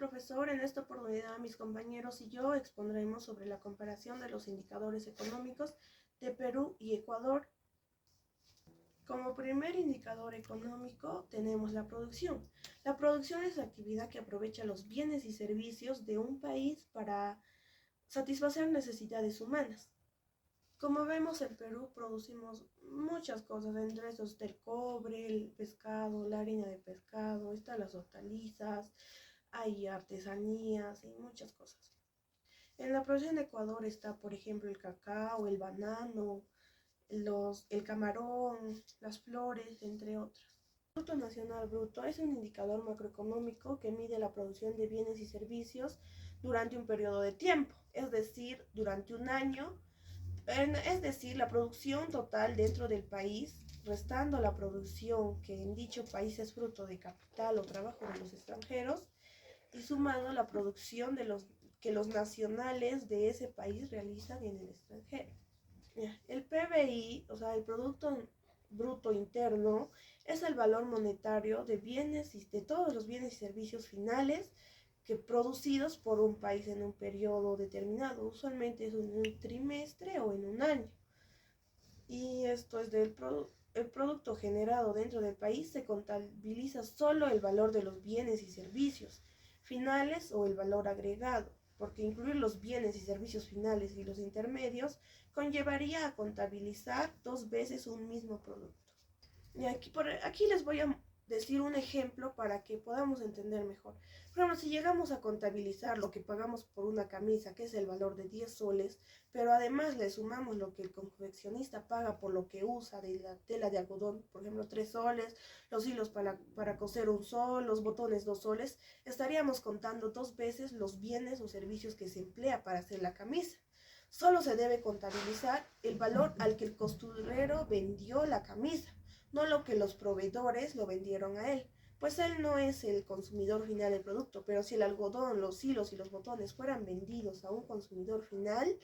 profesor. En esta oportunidad mis compañeros y yo expondremos sobre la comparación de los indicadores económicos de Perú y Ecuador. Como primer indicador económico tenemos la producción. La producción es la actividad que aprovecha los bienes y servicios de un país para satisfacer necesidades humanas. Como vemos, en Perú producimos muchas cosas, entre esos está el cobre, el pescado, la harina de pescado, están las hortalizas, hay artesanías y muchas cosas. En la producción de Ecuador está, por ejemplo, el cacao, el banano, el camarón, las flores, entre otras. El Producto Nacional Bruto es un indicador macroeconómico que mide la producción de bienes y servicios durante un periodo de tiempo, es decir, durante un año. Es decir, la producción total dentro del país, restando la producción que en dicho país es fruto de capital o trabajo de los extranjeros, y sumando la producción que los nacionales de ese país realizan en el extranjero. El PBI, o sea, el Producto Bruto Interno, es el valor monetario de bienes y de todos los bienes y servicios finales producidos por un país en un periodo determinado, usualmente es en un trimestre o en un año. Y esto es el producto generado dentro del país, se contabiliza solo el valor de los bienes y servicios finales o el valor agregado, porque incluir los bienes y servicios finales y los intermedios conllevaría a contabilizar dos veces un mismo producto. Y aquí les voy a decir un ejemplo para que podamos entender mejor. Por ejemplo, si llegamos a contabilizar lo que pagamos por una camisa, que es el valor de 10 soles, pero además le sumamos lo que el confeccionista paga por lo que usa de la tela de algodón, por ejemplo, 3 soles, los hilos para coser 1 sol, los botones 2 soles, estaríamos contando dos veces los bienes o servicios que se emplea para hacer la camisa. Solo se debe contabilizar el valor al que el costurero vendió la camisa, no lo que los proveedores lo vendieron a él, pues él no es el consumidor final del producto, pero si el algodón, los hilos y los botones fueran vendidos a un consumidor final,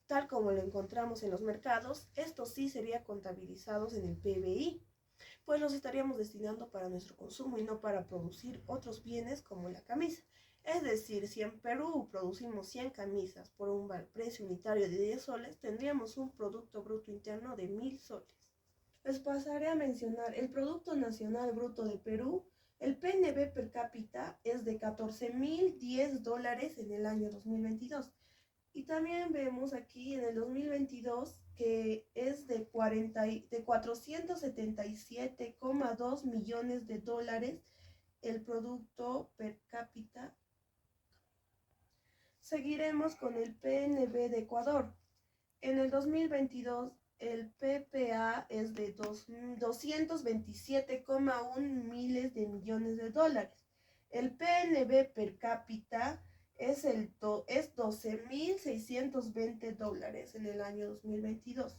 tal como lo encontramos en los mercados, estos sí serían contabilizados en el PBI, pues los estaríamos destinando para nuestro consumo y no para producir otros bienes como la camisa. Es decir, si en Perú producimos 100 camisas por un precio unitario de 10 soles, tendríamos un Producto Bruto Interno de 1000 soles. Les pasaré a mencionar el Producto Nacional Bruto de Perú. El PNB per cápita es de $14,010 en el año 2022. Y también vemos aquí en el 2022 que es de 477,2 millones de dólares el Producto per cápita. Seguiremos con el PNB de Ecuador. En el 2022 el PPA es de 227,1 miles de millones de dólares. El PNB per cápita es 12,620 dólares en el año 2022.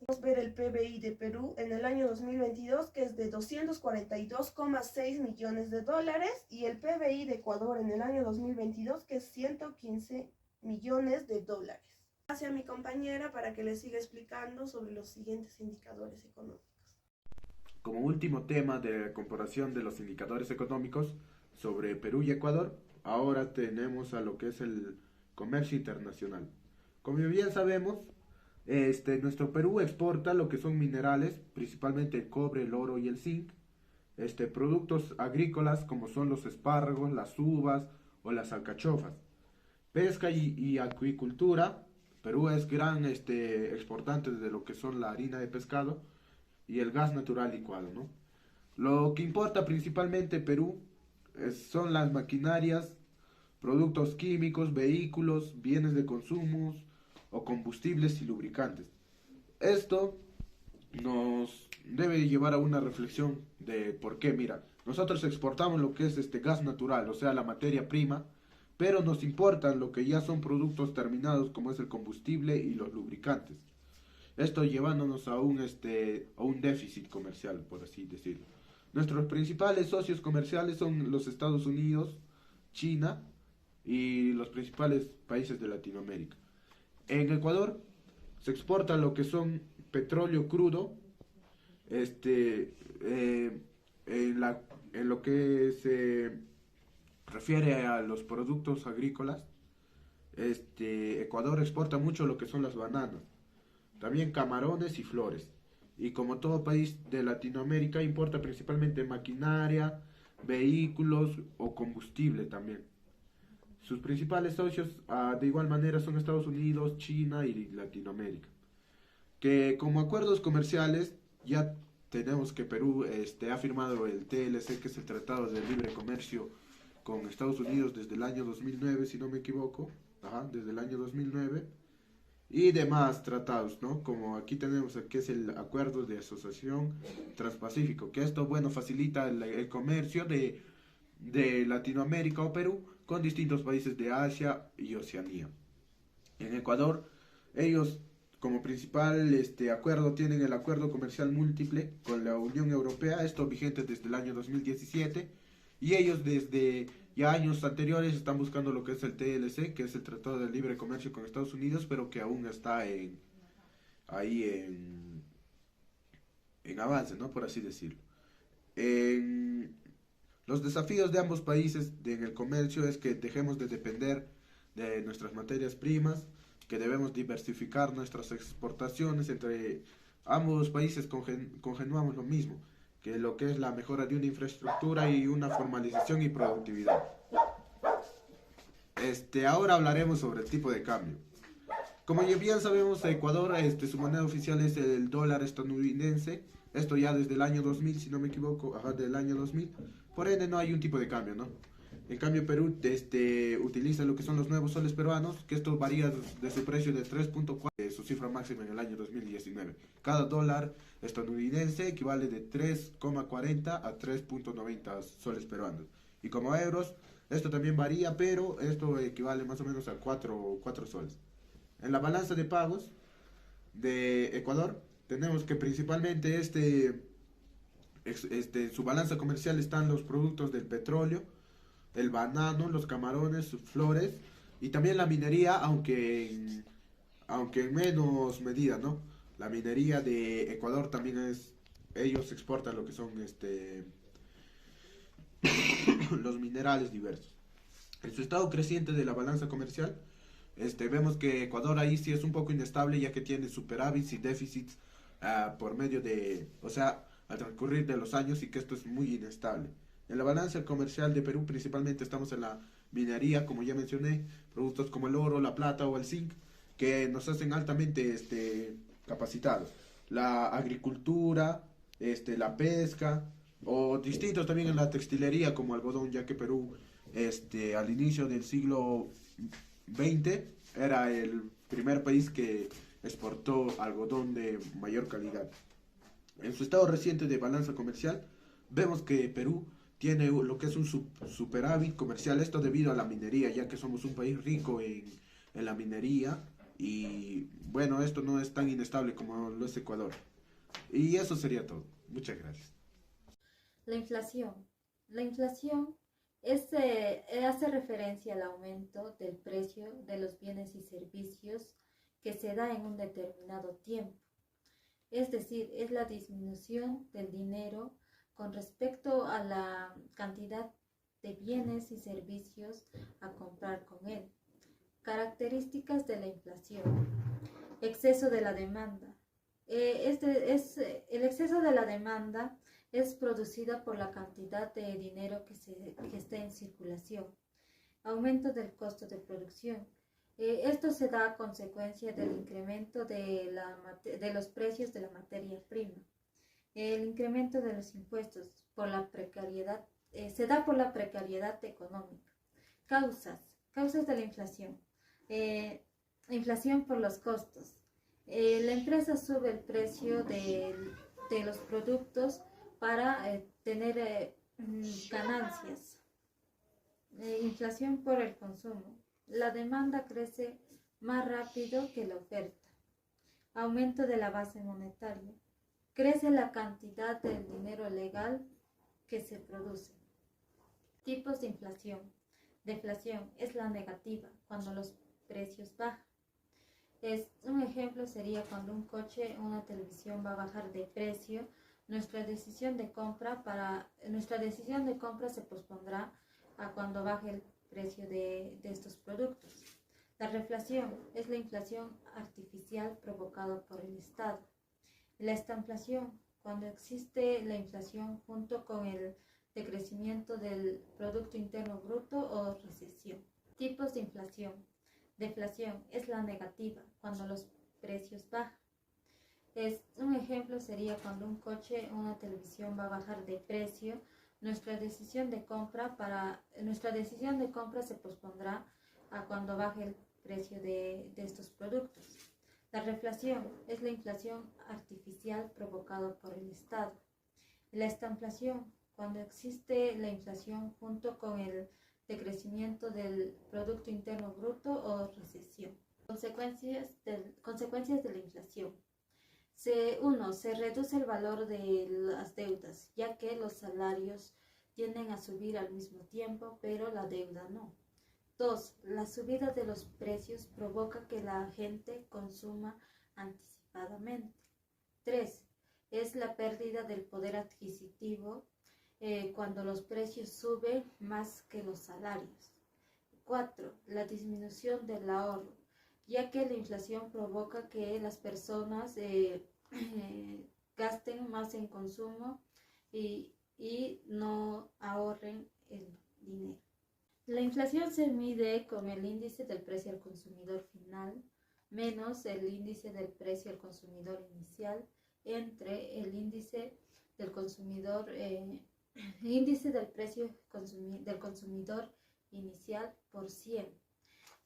Vamos a ver el PBI de Perú en el año 2022, que es de 242,6 millones de dólares, y el PBI de Ecuador en el año 2022, que es 115 millones de dólares. Hacia mi compañera para que les siga explicando sobre los siguientes indicadores económicos. Como último tema de comparación de los indicadores económicos sobre Perú y Ecuador, ahora tenemos a lo que es el comercio internacional. Como bien sabemos, nuestro Perú exporta lo que son minerales, principalmente el cobre, el oro y el zinc, productos agrícolas como son los espárragos, las uvas o las alcachofas. Pesca y acuicultura. Perú es gran exportante de lo que son la harina de pescado y el gas natural licuado, ¿no? Lo que importa principalmente Perú son las maquinarias, productos químicos, vehículos, bienes de consumo o combustibles y lubricantes. Esto nos debe llevar a una reflexión de por qué, mira, nosotros exportamos lo que es gas natural, o sea, la materia prima, pero nos importan lo que ya son productos terminados como es el combustible y los lubricantes. Esto llevándonos a un déficit comercial, por así decirlo. Nuestros principales socios comerciales son los Estados Unidos, China y los principales países de Latinoamérica. En Ecuador se exporta lo que son petróleo crudo, en lo que se refiere a los productos agrícolas, Ecuador exporta mucho lo que son las bananas, también camarones y flores. Y como todo país de Latinoamérica, importa principalmente maquinaria, vehículos o combustible también. Sus principales socios, de igual manera, son Estados Unidos, China y Latinoamérica. Que como acuerdos comerciales ya tenemos que Perú ha firmado el TLC, que es el Tratado de Libre Comercio con Estados Unidos desde el año 2009, si no me equivoco. Ajá, desde el año 2009. Y demás tratados, ¿no? Como aquí tenemos, que es el Acuerdo de Asociación Transpacífico, que esto, bueno, facilita el comercio de Latinoamérica o Perú con distintos países de Asia y Oceanía. En Ecuador, ellos como principal acuerdo tienen el Acuerdo Comercial Múltiple con la Unión Europea, esto vigente desde el año 2017, y ellos desde ya años anteriores están buscando lo que es el TLC, que es el Tratado de Libre Comercio con Estados Unidos, pero que aún está ahí en avance, ¿no? Por así decirlo. En los desafíos de ambos países en el comercio es que dejemos de depender de nuestras materias primas, que debemos diversificar nuestras exportaciones entre ambos países, congenuamos lo mismo, que lo que es la mejora de una infraestructura y una formalización y productividad. Ahora hablaremos sobre el tipo de cambio. Como ya bien sabemos, Ecuador, su moneda oficial es el dólar estadounidense. Esto ya desde el año 2000, si no me equivoco, ajá, del año 2000. Por ende, no hay un tipo de cambio, ¿no? En cambio, Perú utiliza lo que son los nuevos soles peruanos, que esto varía de su precio de 3.4, su cifra máxima en el año 2019. Cada dólar estadounidense equivale de 3,40 a 3.90 soles peruanos. Y como euros, esto también varía, pero esto equivale más o menos a 4 soles. En la balanza de pagos de Ecuador, tenemos que principalmente en su balanza comercial están los productos del petróleo, el banano, los camarones, flores y también la minería, aunque en menos medida, ¿no? La minería de Ecuador también ellos exportan lo que son los minerales diversos. En su estado creciente de la balanza comercial, vemos que Ecuador ahí sí es un poco inestable, ya que tiene superávits y déficits por medio o sea, al transcurrir de los años, y que esto es muy inestable. En la balanza comercial de Perú principalmente estamos en la minería, como ya mencioné, productos como el oro, la plata o el zinc, que nos hacen altamente capacitados. La agricultura, la pesca, o distintos también en la textilería como algodón, ya que Perú al inicio del siglo XX era el primer país que exportó algodón de mayor calidad. En su estado reciente de balanza comercial, vemos que Perú tiene lo que es un superávit comercial, esto debido a la minería, ya que somos un país rico en la minería, y bueno, esto no es tan inestable como lo es Ecuador. Y eso sería todo. Muchas gracias. La inflación. La inflación hace referencia al aumento del precio de los bienes y servicios que se da en un determinado tiempo. Es decir, es la disminución del dinero con respecto a la cantidad de bienes y servicios a comprar con él. Características de la inflación. Exceso de la demanda. El exceso de la demanda es producida por la cantidad de dinero que esté en circulación. Aumento del costo de producción. Esto se da a consecuencia del incremento de los precios de la materia prima. El incremento de los impuestos por la precariedad, se da por la precariedad económica. Causas de la inflación. Inflación por los costos. La empresa sube el precio de los productos para tener ganancias. Inflación por el consumo. La demanda crece más rápido que la oferta. Aumento de la base monetaria. Crece la cantidad del dinero legal que se produce. Tipos de inflación. Deflación es la negativa, cuando los precios bajan. Un ejemplo sería cuando un coche o una televisión va a bajar de precio, nuestra decisión de compra se pospondrá a cuando baje el precio de estos productos. La reflación es la inflación artificial provocada por el Estado. La estanflación, cuando existe la inflación junto con el decrecimiento del Producto Interno Bruto o recesión. Tipos de inflación. Deflación es la negativa, cuando los precios bajan. Un ejemplo sería cuando un coche o una televisión va a bajar de precio, nuestra decisión de compra se pospondrá a cuando baje el precio de estos productos. La reflación es la inflación artificial provocada por el Estado. La estanflación, cuando existe la inflación junto con el decrecimiento del Producto Interno Bruto o recesión. Consecuencias de la inflación. 1. Se reduce el valor de las deudas, ya que los salarios tienden a subir al mismo tiempo, pero la deuda no. 2. La subida de los precios provoca que la gente consuma anticipadamente. 3. Es la pérdida del poder adquisitivo cuando los precios suben más que los salarios. 4. La disminución del ahorro, ya que la inflación provoca que las personas gasten más en consumo y no ahorren el dinero. La inflación se mide con el índice del precio al consumidor final menos el índice del precio al consumidor inicial entre el índice del precio del consumidor inicial por 100.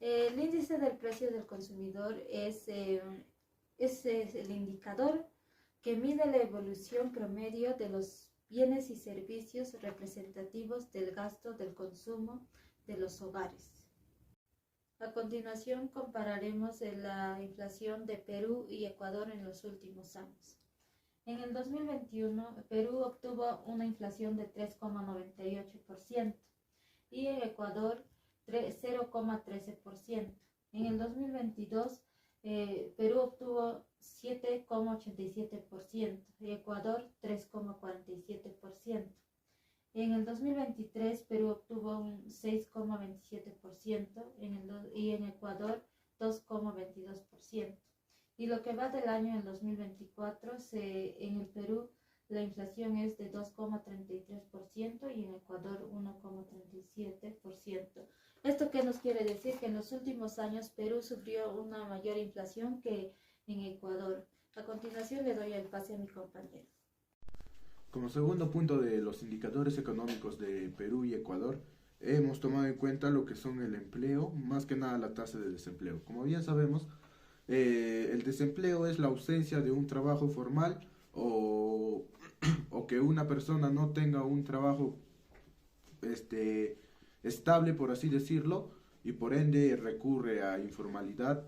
El índice del precio del consumidor es el indicador que mide la evolución promedio de los bienes y servicios representativos del gasto del consumo de los hogares. A continuación compararemos la inflación de Perú y Ecuador en los últimos años. En el 2021, Perú obtuvo una inflación de 3,98% y en Ecuador 0,13%. En el 2022, Perú obtuvo 7,87% y Ecuador 3,47%. En el 2023, Perú obtuvo un 6,27% y en Ecuador 2,22%. Y lo que va del año en 2024, en el Perú la inflación es de 2,33% y en Ecuador 1,37%. ¿Esto qué nos quiere decir? Que en los últimos años Perú sufrió una mayor inflación que en Ecuador. A continuación le doy el pase a mi compañero. Como segundo punto de los indicadores económicos de Perú y Ecuador, hemos tomado en cuenta lo que son el empleo, más que nada la tasa de desempleo. Como bien sabemos, el desempleo es la ausencia de un trabajo formal o que una persona no tenga un trabajo estable, por así decirlo, y por ende recurre a informalidad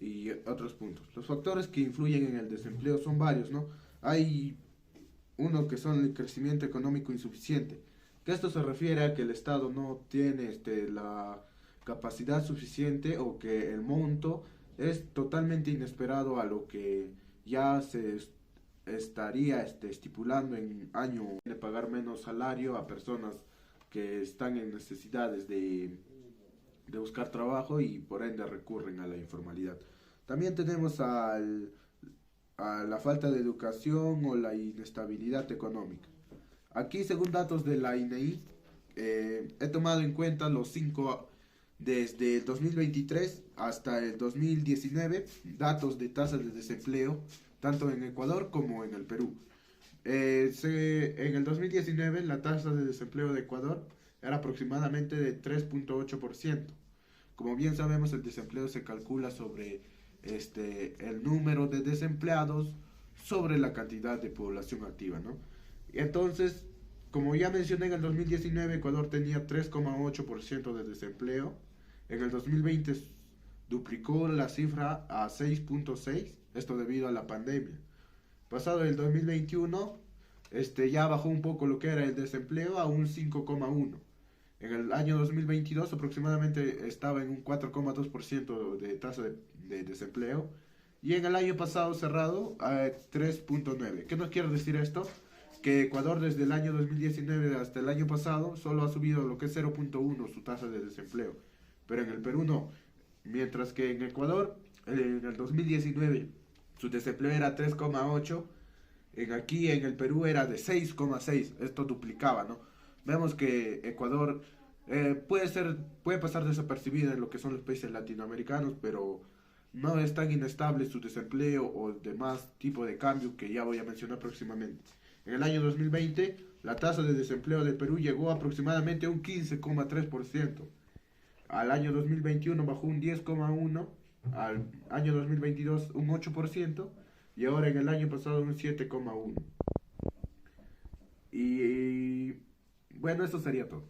y otros puntos. Los factores que influyen en el desempleo son varios, ¿no? Hay uno que son el crecimiento económico insuficiente, que esto se refiere a que el Estado no tiene la capacidad suficiente o que el monto es totalmente inesperado a lo que ya se estaría estipulando en año de pagar menos salario a personas que están en necesidades de buscar trabajo y por ende recurren a la informalidad. También tenemos a la falta de educación o la inestabilidad económica. Aquí, según datos de la INEI, he tomado en cuenta los 5 desde el 2023 hasta el 2019 datos de tasas de desempleo tanto en Ecuador como en el Perú. En el 2019 la tasa de desempleo de Ecuador era aproximadamente de 3,8%. Como bien sabemos, el desempleo se calcula sobre el número de desempleados sobre la cantidad de población activa, ¿no? Entonces, como ya mencioné, en el 2019 Ecuador tenía 3,8% de desempleo. En el 2020 duplicó la cifra a 6,6%, esto debido a la pandemia. Pasado el 2021, ya bajó un poco lo que era el desempleo a un 5,1%. En el año 2022 aproximadamente estaba en un 4,2% de tasa de desempleo. Y en el año pasado cerrado a 3,9%. ¿Qué nos quiere decir esto? que Ecuador desde el año 2019 hasta el año pasado solo ha subido lo que es 0.1 su tasa de desempleo, pero en el Perú no. Mientras que en Ecuador, en el 2019, su desempleo era 3,8, aquí en el Perú era de 6,6, esto duplicaba, ¿no? Vemos que Ecuador puede pasar desapercibida en lo que son los países latinoamericanos, pero no es tan inestable su desempleo o demás tipo de cambio que ya voy a mencionar próximamente. En el año 2020, la tasa de desempleo del Perú llegó aproximadamente a un 15,3%. Al año 2021 bajó un 10,1%, al año 2022 un 8% y ahora en el año pasado un 7,1%. Y bueno, eso sería todo.